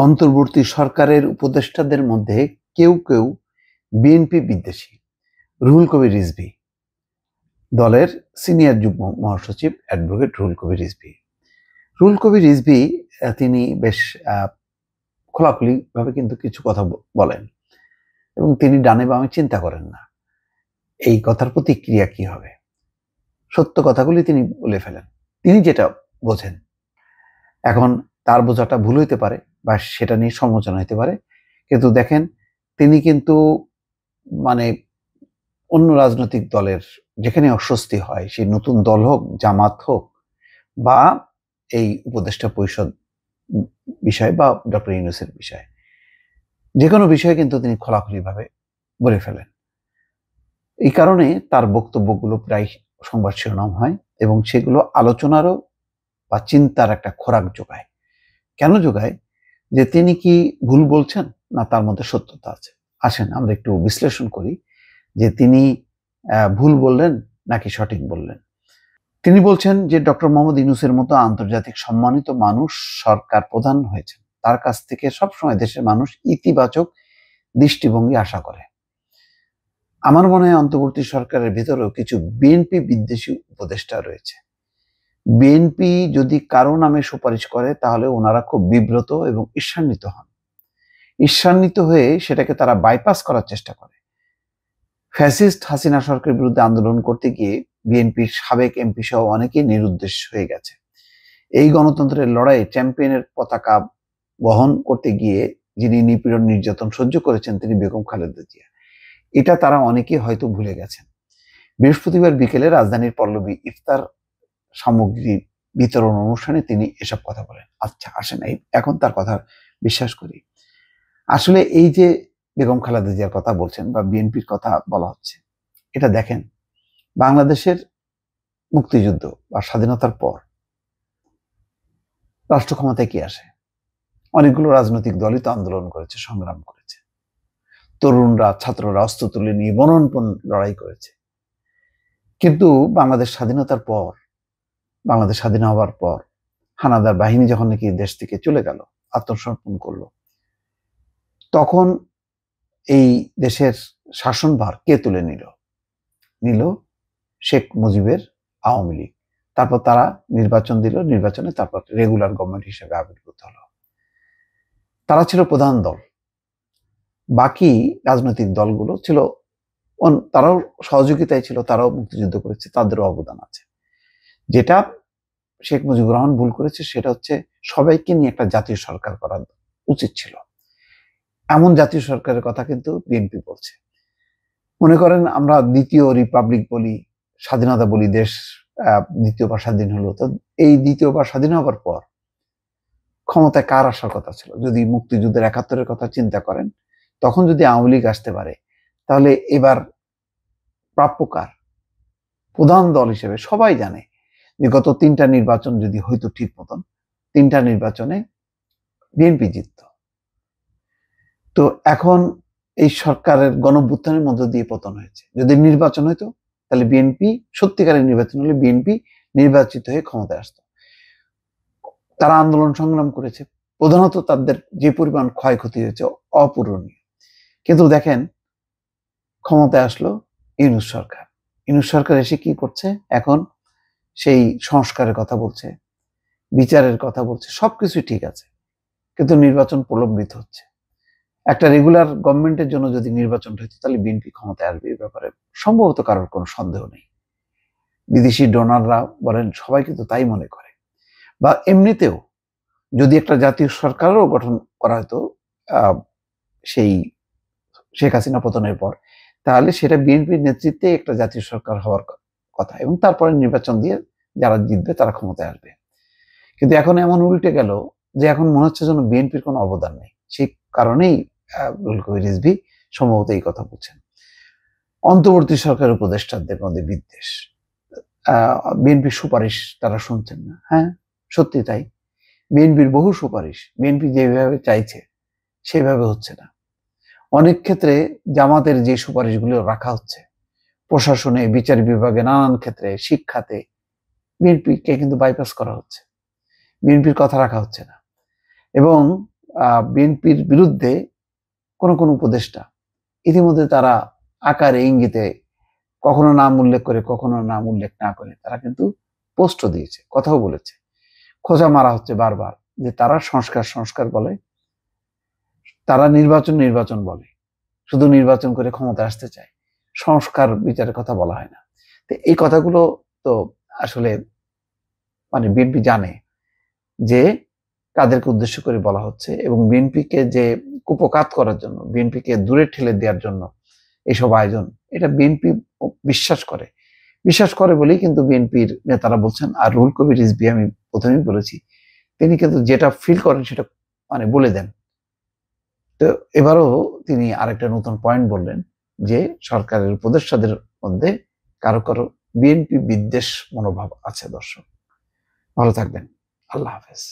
অন্তর্বর্তী সরকারের উপদেষ্টাদের মধ্যে কেউ কেউ বিএনপি বিদ্বেষী। রুহুল কবির রিজভী, দলের সিনিয়র যুগ্ম মহাসচিব অ্যাডভোকেট রুহুল কবির রিজভী। রুহুল কবির রিজভী তিনি বেশ খোলাখুলিভাবে কিন্তু কিছু কথা বলেন এবং তিনি ডানে বামে চিন্তা করেন না এই কথার প্রতিক্রিয়া কি হবে। সত্য কথাগুলি তিনি বলে ফেলেন, তিনি যেটা বোঝেন। এখন তার বোঝাটা ভুল হইতে পারে বা সেটা নিয়ে সমালোচনা হতে পারে, কিন্তু দেখেন তিনি কিন্তু মানে অন্য রাজনৈতিক দলের যেখানে অস্বস্তি হয়, সেই নতুন দল হোক, জামাত হোক বা এই উপদেষ্টা পরিষদ বিষয় বা ডক্টর ইউনূসের বিষয়, যে কোনো বিষয়ে কিন্তু তিনি খোলাখুলিভাবে বলে ফেলেন। এই কারণে তার বক্তব্যগুলো প্রায় সংবাদ শিরোনাম হয় এবং সেগুলো আলোচনারও বা চিন্তার একটা খোরাক যোগায়। কেন যোগায়? যে তিনি কি ভুল বলছেন না তার মধ্যে সত্যতা আছে। আসেন আমরা একটু বিশ্লেষণ করি যে তিনি ভুল বললেন নাকি সঠিক বললেন। তিনি বলছেন যে ডক্টর মোহাম্মদ ইউনূসের মতো আন্তর্জাতিক সম্মানিত মানুষ সরকার প্রধান হয়েছেন, তার কাছ থেকে সবসময় দেশের মানুষ ইতিবাচক দৃষ্টিভঙ্গি আশা করে। আমার মনে হয় অন্তর্বর্তী সরকারের ভিতরেও কিছু বিএনপি বিদ্বেষী উপদেষ্টা রয়েছে। বিএনপি যদি কারো নামে সুপারিশ করে তাহলে ওনারা খুব বিব্রত এবং ঈর্ষান্বিত হন। ঈর্ষান্বিত হয়ে সেটাকে তারা বাইপাস করার চেষ্টা করে। ফ্যাসিস্ট হাসিনা সরকারের বিরুদ্ধে আন্দোলন করতে গিয়ে বিএনপির সাবেক এমপি সহ অনেকেই নিরুদ্দেশ হয়ে গেছে। এই গণতন্ত্রের লড়াইয়ে চ্যাম্পিয়নের পতাকা বহন করতে গিয়ে যিনি নিপীড়ন নির্যাতন সহ্য করেছেন তিনি বেগম খালেদা জিয়া। এটা তারা অনেকেই হয়তো ভুলে গেছেন। বৃহস্পতিবার বিকেলে রাজধানীর পল্লবী ইফতার সামগ্রী বিতরণ অনুষ্ঠানে তিনি এসব কথা বলেন। আচ্ছা আসেন এখন তার কথা বিশ্বাস করি। আসলে এই যে বেগম খালেদা জিয়ার কথা বলছেন বা বিএনপির কথা বলা হচ্ছে, এটা দেখেন বাংলাদেশের মুক্তিযুদ্ধ বা স্বাধীনতার পর রাষ্ট্র ক্ষমতায় কি আসে? অনেকগুলো রাজনৈতিক দলই তো আন্দোলন করেছে, সংগ্রাম করেছে। তরুণরা, ছাত্ররা অস্ত্র তুলে নিয়ে মরণপণ লড়াই করেছে। কিন্তু বাংলাদেশ স্বাধীনতার পর, বাংলাদেশ স্বাধীন হওয়ার পর হানাদার বাহিনী যখন নাকি দেশ থেকে চলে গেল, আত্মসমর্পণ করলো, তখন এই দেশের শাসনভার কে তুলে নিল? নিল শেখ মুজিবের আওয়ামী লীগ। তারপর তারা নির্বাচন দিল, নির্বাচনে তারপর রেগুলার গভর্নমেন্ট হিসেবে আবির্ভূত হলো। তারা ছিল প্রধান দল, বাকি রাজনৈতিক দলগুলো ছিল, তারাও সহযোগিতায় ছিল, তারাও মুক্তিযুদ্ধ করেছে, তাদেরও অবদান আছে। যেটা শেখ মুজিবুর রহমান ভুল করেছে সেটা হচ্ছে সবাইকে নিয়ে একটা জাতীয় সরকার করা উচিত ছিল। এমন জাতীয় সরকারের কথা কিন্তু বিএনপি বলছে। মনে করেন আমরা দ্বিতীয় রিপাবলিক বলি, স্বাধীনতা বলি, দেশ দ্বিতীয়বার স্বাধীন হলো, তো এই দ্বিতীয়বার স্বাধীন হবার পর ক্ষমতায় কার আসার কথা ছিল? যদি মুক্তিযুদ্ধের ৭১-এর কথা চিন্তা করেন, তখন যদি আওয়ামী লীগ আসতে পারে, তাহলে এবার প্রাপ্য কার? প্রধান দল হিসেবে সবাই জানে যে গত ৩টা নির্বাচন যদি হইতো ঠিক মতন, ৩টা নির্বাচনে বিএনপি জিতত। তো এখন এই সরকারের গণঅভ্যুত্থানের মধ্য দিয়ে পতন হয়েছে। যদি নির্বাচন হইতো তাহলে বিএনপি, সত্যিকারের নির্বাচন হলে বিএনপি নির্বাচিত হয়ে ক্ষমতায় আসতো। তারা আন্দোলন সংগ্রাম করেছে, প্রধানত তাদের যে পরিমাণ ক্ষয়ক্ষতি হয়েছে অপূরণীয়। কিন্তু দেখেন ক্ষমতায় আসলো ইউনূস সরকার। ইউনূস সরকার এসে কি করছে? এখন সেই সংস্কারের কথা বলছে, বিচারের কথা বলছে, সবকিছু ঠিক আছে, কিন্তু নির্বাচন প্রলম্বিত হচ্ছে। একটা রেগুলার গভর্নমেন্টের জন্য যদি নির্বাচন হইতো তাহলে বিএনপি ক্ষমতায় আসবে, এই ব্যাপারে সম্ভবত কারোর কোনো সন্দেহ নেই। বিদেশি ডোনাররা বলেন, সবাই কিন্তু তাই মনে করে। বা এমনিতেও যদি একটা জাতীয় সরকারও গঠন করা হতো সেই শেখ হাসিনা পতনের পর, তাহলে সেটা বিএনপির নেতৃত্বে একটা জাতীয় সরকার হওয়ার কথা এবং তারপরে নির্বাচন দিয়ে যারা জিতবে তারা ক্ষমতায় আসবে। কিন্তু এখন এমন উল্টে গেল যে এখন মনে হচ্ছে যেন বিএনপির কোনো অবদান নেই। সেই কারণেই রুহুল কবির রিজভী সম্ভবত এই কথা বলছেন। অন্তর্বর্তী সরকারের উপদেষ্টাদের মধ্যে বিদ্বেষ, বিএনপির সুপারিশ তারা শুনছেন না। হ্যাঁ, সত্যি তাই। বিএনপির বহু সুপারিশ বিএনপি যেভাবে চাইছে সেভাবে হচ্ছে না। অনেক ক্ষেত্রে জামাতের যে সুপারিশগুলো রাখা হচ্ছে, প্রশাসনে, বিচার বিভাগে, নানান ক্ষেত্রে, শিক্ষাতে, বিএনপিকে কিন্তু বাইপাস করা হচ্ছে, বিএনপির কথা রাখা হচ্ছে না। এবং বিএনপির বিরুদ্ধে কোন কোন উপদেষ্টা ইতিমধ্যে তারা আকারে ইঙ্গিতে কখনো নাম উল্লেখ করে কখনো নাম উল্লেখ না করে তারা কিন্তু পোস্টও দিয়েছে, কথাও বলেছে। খোঁজা মারা হচ্ছে বারবার যে তারা সংস্কার সংস্কার বলে, তারা নির্বাচন নির্বাচন বলে, শুধু নির্বাচন করে ক্ষমতা আসতে চায়, সংস্কার বিচারের কথা বলা হয় না। তো এই কথাগুলো তো আসলে মানে বিএনপি জানে যে কাদেরকে উদ্দেশ্য করে বলা হচ্ছে, এবং বিএনপিকে যে কুপকাত করার জন্য, বিএনপিকে দূরে ঠেলে দেওয়ার জন্য এইসব আয়োজন, এটা বিএনপি বিশ্বাস করে বলেই কিন্তু বিএনপির নেতারা বলছেন। আর রুহুল কবির রিজভী, আমি প্রথমেই বলেছি, তিনি কিন্তু যেটা ফিল করেন সেটা মানে বলে দেন। তো এবারও তিনি আরেকটা নতুন পয়েন্ট বললেন যে সরকারের উপদেষ্টাদের মধ্যে কারো কারো বিএনপি বিদ্বেষ মনোভাব আছে। দর্শক ভালো থাকবেন, আল্লাহ হাফেজ।